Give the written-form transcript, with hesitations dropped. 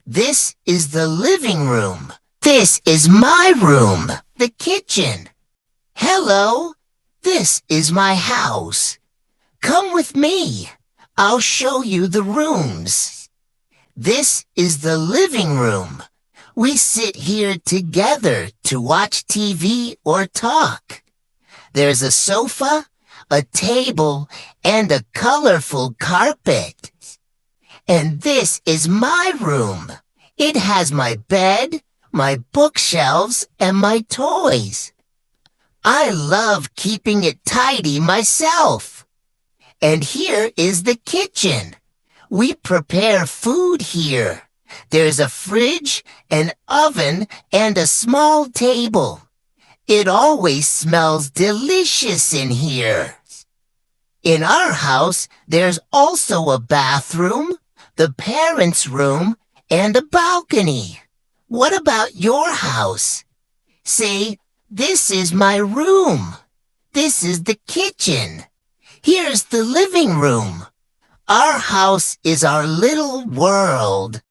This is the living room. This is my room, the kitchen. Hello, this is my house. Come with me. I'll show you the rooms. This is the living room. We sit here together to watch TV or talk. There's a sofa, a table, and a colorful carpet. And this is my room. It has my bed, my bookshelves, and my toys. I love keeping it tidy myself. And here is the kitchen. We prepare food here. There's a fridge, an oven, and a small table. It always smells delicious in here. In our house, there's also a bathroom, the parents' room, and a balcony. What about your house? Say, this is my room. This is the kitchen. Here's the living room. Our house is our little world.